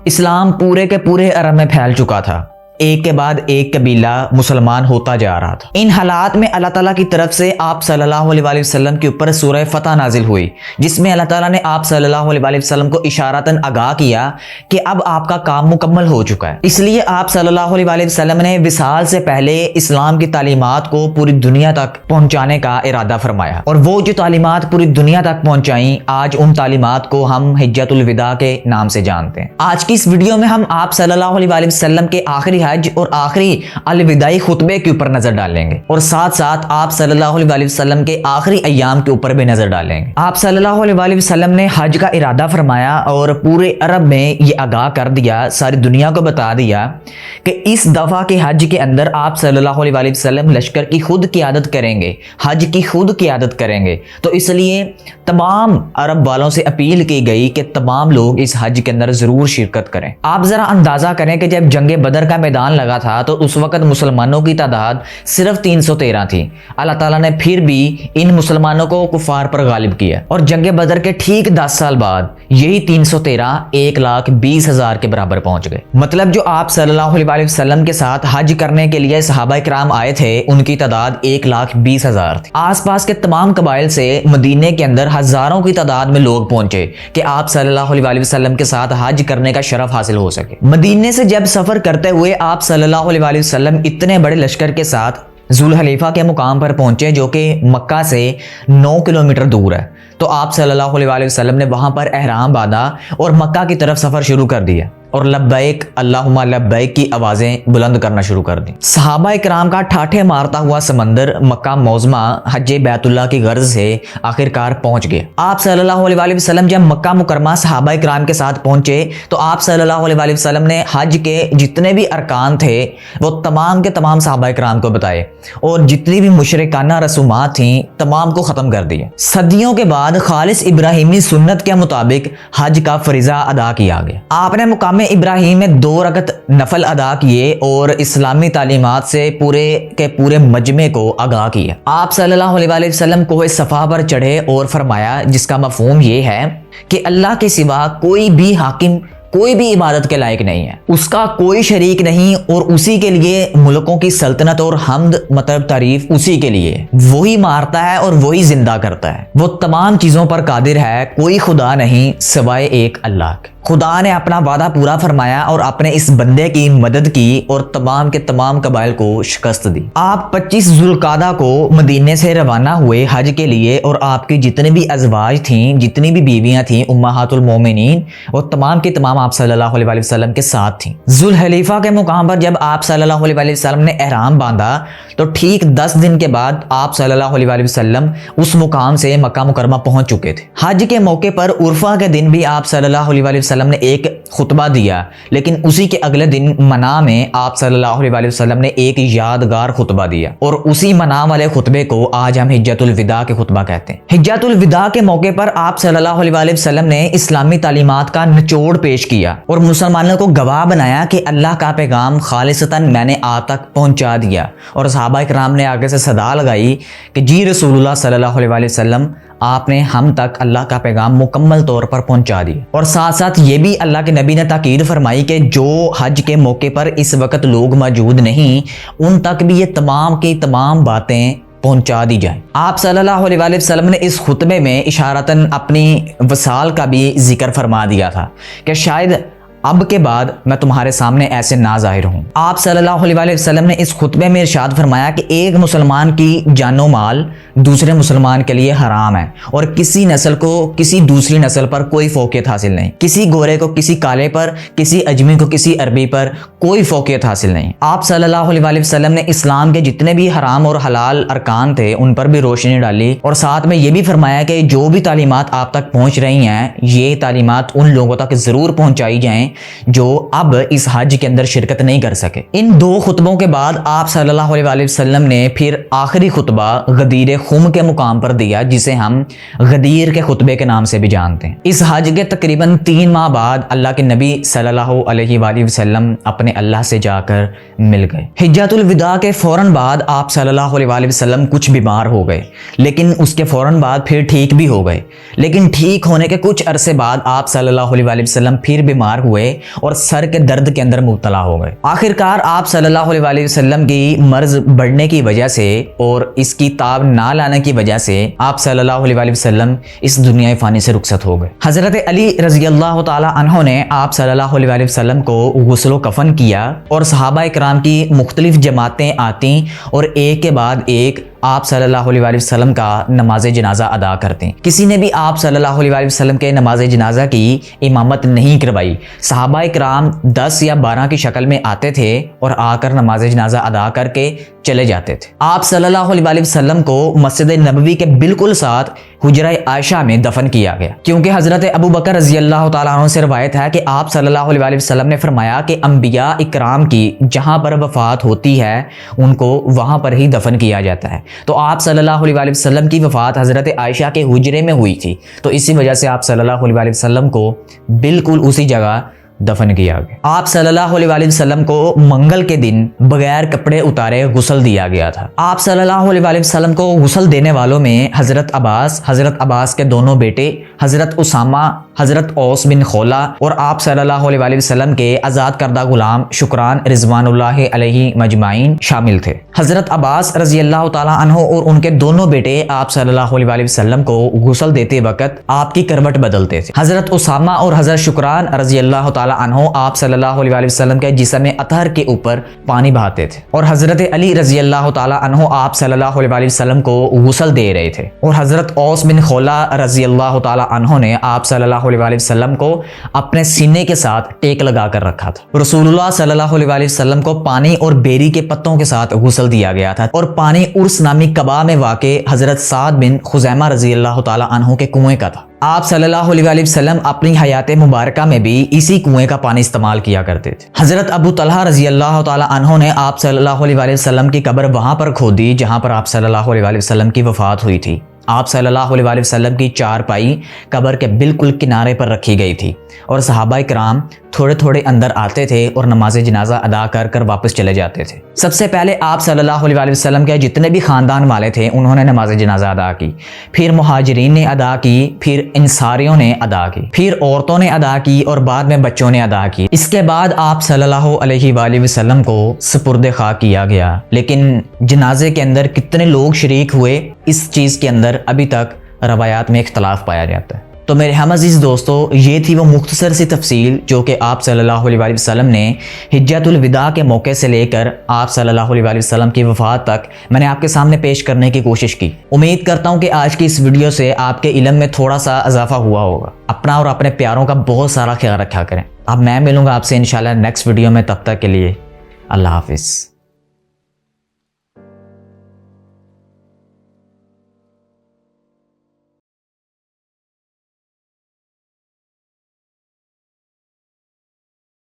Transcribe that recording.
اسلام پورے کے پورے عرب میں پھیل چکا تھا، ایک کے بعد ایک قبیلہ مسلمان ہوتا جا رہا تھا۔ ان حالات میں اللہ تعالیٰ کی طرف سے آپ صلی اللہ علیہ وآلہ وسلم کے اوپر سورہ فتح نازل ہوئی، جس میں اللہ تعالیٰ نے آپ صلی اللہ علیہ وآلہ وسلم کو اشارتاً آگاہ کیا کہ اب آپ کا کام مکمل ہو چکا ہے۔ اس لیے آپ صلی اللہ علیہ وآلہ وسلم نے وصال سے پہلے اسلام کی تعلیمات کو پوری دنیا تک پہنچانے کا ارادہ فرمایا، اور وہ جو تعلیمات پوری دنیا تک پہنچائیں، آج ان تعلیمات کو ہم حجۃ الوداع کے نام سے جانتے ہیں۔ آج کی اس ویڈیو میں ہم آپ صلی اللہ علیہ وآلہ وسلم کے آخری حج اور آخری الوداعی خطبے کے اوپر نظر ڈالیں گے، اور ساتھ ساتھ آپ صلی اللہ علیہ وآلہ وسلم کے آخری ایام کے اوپر بھی نظر ڈالیں گے۔ آپ صلی اللہ علیہ وآلہ وسلم نے حج کا ارادہ فرمایا اور پورے عرب میں یہ آگاہ کر دیا، ساری دنیا کو بتا دیا کہ اس دفعہ کے حج کے اندر آپ صلی اللہ علیہ وآلہ وسلم لشکر کی خود قیادت کریں گے، حج کی خود قیادت کریں گے۔ تو اس لیے تمام عرب والوں سے اپیل کی گئی کہ تمام لوگ اس حج کے اندر ضرور شرکت کریں۔ آپ ذرا اندازہ کریں کہ جب جنگ بدر کا میدان لگا تھا تو اس وقت مسلمانوں کی تعداد صرف 313 تھی۔ اللہ تعالیٰ نے پھر بھی ان مسلمانوں کو کفار پر غالب کیا، اور جنگ بدر کے ٹھیک 10 سال بعد یہی 313 1,20,000 کے برابر پہنچ گئے۔ مطلب جو آپ صلی اللہ علیہ وآلہ وسلم کے ساتھ حج کرنے کے لیے صحابہ کرام آئے تھے، ان کی تعداد 1,20,000 تھی۔ آس پاس کے تمام قبائل سے مدینے کے اندر ہزاروں کی تعداد میں لوگ پہنچے کہ آپ صلی اللہ علیہ وآلہ وسلم کے ساتھ حج کرنے کا شرف حاصل ہو سکے۔ مدینے سے جب سفر کرتے ہوئے آپ صلی اللہ علیہ وآلہ وسلم اتنے بڑے لشکر کے ساتھ ذوالحلیفہ کے مقام پر پہنچے، جو کہ مکہ سے 9 کلومیٹر دور ہے، تو آپ صلی اللہ علیہ وآلہ وسلم نے وہاں پر احرام باندھا اور مکہ کی طرف سفر شروع کر دیا، اور لبیک اللہم لبیک کی آوازیں بلند کرنا شروع کر دیں۔ صحابہ کرام کا ٹھاٹھے مارتا ہوا سمندر مکہ معظمہ حج بیت اللہ کی غرض سے آخرکار پہنچ گئے۔ آپ صلی اللہ علیہ وآلہ وسلم جب مکہ مکرمہ صحابہ کرام کے ساتھ پہنچے تو آپ صلی اللہ علیہ وآلہ وسلم نے حج کے جتنے بھی ارکان تھے وہ تمام کے تمام صحابہ کرام کو بتائے، اور جتنی بھی مشرکانہ رسومات تھیں تمام کو ختم کر دیے۔ صدیوں کے بعد خالص ابراہیمی سنت کے مطابق حج کا فریضہ ادا کیا گیا۔ آپ نے مقام ابراہیم میں 2 رکعت نفل ادا کیے اور اسلامی تعلیمات سے پورے کے پورے مجمع کو آگاہ کیا۔ آپ صلی اللہ علیہ وآلہ وسلم کوہ صفا پر چڑھے اور فرمایا، جس کا مفہوم یہ ہے کہ اللہ کے سوا کوئی بھی حاکم، کوئی بھی عبادت کے لائق نہیں ہے، اس کا کوئی شریک نہیں، اور اسی کے لیے ملکوں کی سلطنت اور حمد مطلب تعریف اسی کے لیے، وہی مارتا ہے اور وہی زندہ کرتا ہے، وہ تمام چیزوں پر قادر ہے، کوئی خدا نہیں سوائے ایک اللہ کے۔ خدا نے اپنا وعدہ پورا فرمایا اور اپنے اس بندے کی مدد کی اور تمام کے تمام قبائل کو شکست دی۔ آپ 25 ذوالقعدہ کو مدینے سے روانہ ہوئے حج کے لیے، اور آپ کی جتنی بھی ازواج تھیں، جتنی بھی بیویاں تھیں امہات المومنین، وہ تمام کے تمام آپ صلی اللہ علیہ وآلہ وسلم کے ساتھ تھیں۔ ذوالحلیفہ کے مقام پر جب آپ صلی اللہ علیہ وآلہ وسلم نے احرام باندھا تو ٹھیک 10 دن کے بعد آپ صلی اللہ علیہ وآلہ وسلم اس مقام سے مکہ مکرمہ پہنچ چکے تھے۔ حج کے موقع پر عرفہ کے دن بھی آپ صلی اللہ علیہ وآلہ وسلم نے ایک خطبہ دیا، لیکن اسی کے اگلے دن منا میں آپ صلی اللہ علیہ وآلہ وسلم نے ایک یادگار خطبہ دیا، اور اسی منا والے خطبے کو آج ہم حجۃ الوداع کے خطبہ کہتے ہیں۔ حجۃ الوداع کے موقع پر آپ صلی اللہ علیہ وآلہ وسلم نے اسلامی تعلیمات کا نچوڑ پیش کیا اور مسلمانوں کو گواہ بنایا کہ اللہ کا پیغام خالصتاً میں نے آپ تک پہنچا دیا، اور صحابہ کرام نے آگے سے صدا لگائی کہ جی رسول اللہ صلی اللہ علیہ وآلہ وسلم، آپ نے ہم تک اللہ کا پیغام مکمل طور پر پہنچا دیا۔ اور ساتھ ساتھ یہ بھی اللہ کے نبی نے تاکید فرمائی کہ جو حج کے موقع پر اس وقت لوگ موجود نہیں، ان تک بھی یہ تمام کی تمام باتیں پہنچا دی جائیں۔ آپ صلی اللہ علیہ وآلہ وسلم نے اس خطبے میں اشارتاً اپنی وصال کا بھی ذکر فرما دیا تھا کہ شاید اب کے بعد میں تمہارے سامنے ایسے نہ ظاہر ہوں۔ آپ صلی اللہ علیہ وآلہ وسلم نے اس خطبے میں ارشاد فرمایا کہ ایک مسلمان کی جان و مال دوسرے مسلمان کے لیے حرام ہے، اور کسی نسل کو کسی دوسری نسل پر کوئی فوقیت حاصل نہیں، کسی گورے کو کسی کالے پر، کسی اجمی کو کسی عربی پر کوئی فوقیت حاصل نہیں۔ آپ صلی اللہ علیہ وآلہ وسلم نے اسلام کے جتنے بھی حرام اور حلال ارکان تھے ان پر بھی روشنی ڈالی، اور ساتھ میں یہ بھی فرمایا کہ جو بھی تعلیمات آپ تک پہنچ رہی ہیں یہ تعلیمات ان لوگوں تک ضرور پہنچائی جائیں جو اب اس حج کے اندر شرکت نہیں کر سکے۔ ان 2 خطبوں کے بعد آپ صلی اللہ علیہ وآلہ وسلم نے پھر آخری خطبہ غدیر خم کے مقام پر دیا، جسے ہم غدیر کے خطبے کے نام سے بھی جانتے ہیں۔ اس حج کے تقریباً 3 ماہ بعد اللہ کے نبی صلی اللہ علیہ وآلہ وسلم اپنے میں اللہ سے جا کر مل گئے۔ حجۃ الوداع کے فوراً بعد آپ صلی اللہ علیہ وسلم کچھ بیمار ہو گئے، لیکن اس کے فوراً بعد پھر ٹھیک بھی ہو گئے۔ لیکن ٹھیک ہونے کے کچھ عرصے بعد آپ صلی اللہ علیہ وسلم پھر بیمار ہوئے اور سر کے درد کے اندر مبتلا ہو گئے۔ آخرکار آپ صلی اللہ علیہ وسلم کی مرض بڑھنے کی وجہ سے اور اس کی تاب نہ لانے کی وجہ سے آپ صلی اللہ علیہ وسلم اس دنیا فانی سے رخصت ہو گئے۔ حضرت علی رضی اللہ تعالی عنہ نے آپ صلی اللہ علیہ وسلم کو غسل و کفن کیا اور صحابہ کرام کی مختلف جماعتیں آتیں اور ایک کے بعد ایک آپ صلی اللہ علیہ وسلم کا نماز جنازہ ادا کرتے۔ کسی نے بھی آپ صلی اللہ علیہ وسلم کے نماز جنازہ کی امامت نہیں کروائی۔ صحابہ کرام 10 یا 12 کی شکل میں آتے تھے اور آ کر نماز جنازہ ادا کر کے چلے جاتے تھے۔ آپ صلی اللہ علیہ وسلم کو مسجد نبوی کے بالکل ساتھ حجرہ عائشہ میں دفن کیا گیا، کیونکہ حضرت ابو بکر رضی اللہ تعالیٰ عنہ سے روایت ہے کہ آپ صلی اللہ علیہ وسلم نے فرمایا کہ انبیاء اکرام کی جہاں پر وفات ہوتی ہے ان کو وہاں پر ہی دفن کیا جاتا ہے۔ تو آپ صلی اللہ علیہ وسلم کی وفات حضرت عائشہ کے حجرے میں ہوئی تھی، تو اسی وجہ سے آپ صلی اللہ علیہ وسلم کو بالکل اسی جگہ دفن کیا گیا۔ آپ صلی اللہ علیہ وسلم کو منگل کے دن بغیر کپڑے اتارے غسل دیا گیا تھا۔ آپ صلی اللہ علیہ وسلم کو غسل دینے والوں میں حضرت عباس کے دونوں بیٹے حضرت اسامہ، حضرت اوس بن خولہ اور آپ صلی اللہ علیہ وسلم کے آزاد کردہ غلام شکران رضوان اللہ علیہ مجمعین شامل تھے۔ حضرت عباس رضی اللہ تعالیٰ عنہ اور ان کے دونوں بیٹے آپ صلی اللہ علیہ وسلم کو غسل دیتے وقت آپ کی کروٹ بدلتے تھے۔ حضرت اسامہ اور حضرت شکران رضی اللہ تعالیٰ عنہ آپ صلی اللہ علیہ وسلم کے جسم اطہر کے اوپر پانی بہاتے تھے، اور حضرت علی رضی اللہ تعالیٰ عنہ آپ صلی اللہ علیہ وسلم کو غسل دے رہے تھے، اور حضرت اوس بن خولہ رضی اللہ تعالیٰ عنہ نے آپ صلی اللہ علیہ وسلم کو اپنے سینے کے ساتھ ٹیک لگا کر رکھا تھا۔ رسول اللہ صلی اللہ علیہ وسلم کو پانی اور بیری کے پتوں کے ساتھ غسل دیا گیا تھا، اور پانی ارس نامی قبا میں واقع حضرت سعد بن خزیمہ رضی اللہ تعالیٰ عنہ کے کنویں کا تھا۔ آپ صلی اللہ علیہ وسلم اپنی حیات مبارکہ میں بھی اسی کنویں کا پانی استعمال کیا کرتے تھے۔ حضرت ابو طلحہ رضی اللہ تعالی عنہ نے آپ صلی اللہ علیہ وسلم کی قبر وہاں پر کھودی جہاں پر آپ صلی اللہ علیہ وسلم کی وفات ہوئی تھی۔ آپ صلی اللہ علیہ وسلم کی چارپائی قبر کے بالکل کنارے پر رکھی گئی تھی، اور صحابہ کرام تھوڑے تھوڑے اندر آتے تھے اور نماز جنازہ ادا کر کر واپس چلے جاتے تھے۔ سب سے پہلے آپ صلی اللہ علیہ وسلم کے جتنے بھی خاندان والے تھے انہوں نے نماز جنازہ ادا کی، پھر مہاجرین نے ادا کی، پھر انصاریوں نے ادا کی، پھر عورتوں نے ادا کی، اور بعد میں بچوں نے ادا کی۔ اس کے بعد آپ صلی اللہ علیہ وآلہ وسلم کو سپرد خاک کیا گیا۔ لیکن جنازے کے اندر کتنے لوگ شریک ہوئے اس چیز کے اندر ابھی تک روایات میں اختلاف پایا جاتا ہے۔ تو میرے ہم عزیز دوستو، یہ تھی وہ مختصر سی تفصیل جو کہ آپ صلی اللہ علیہ وسلم نے حجۃ الوداع کے موقع سے لے کر آپ صلی اللہ علیہ وسلم کی وفات تک میں نے آپ کے سامنے پیش کرنے کی کوشش کی۔ امید کرتا ہوں کہ آج کی اس ویڈیو سے آپ کے علم میں تھوڑا سا اضافہ ہوا ہوگا۔ اپنا اور اپنے پیاروں کا بہت سارا خیال رکھا کریں۔ اب میں ملوں گا آپ سے انشاءاللہ نیکسٹ ویڈیو میں، تب تک کے لیے اللہ حافظ۔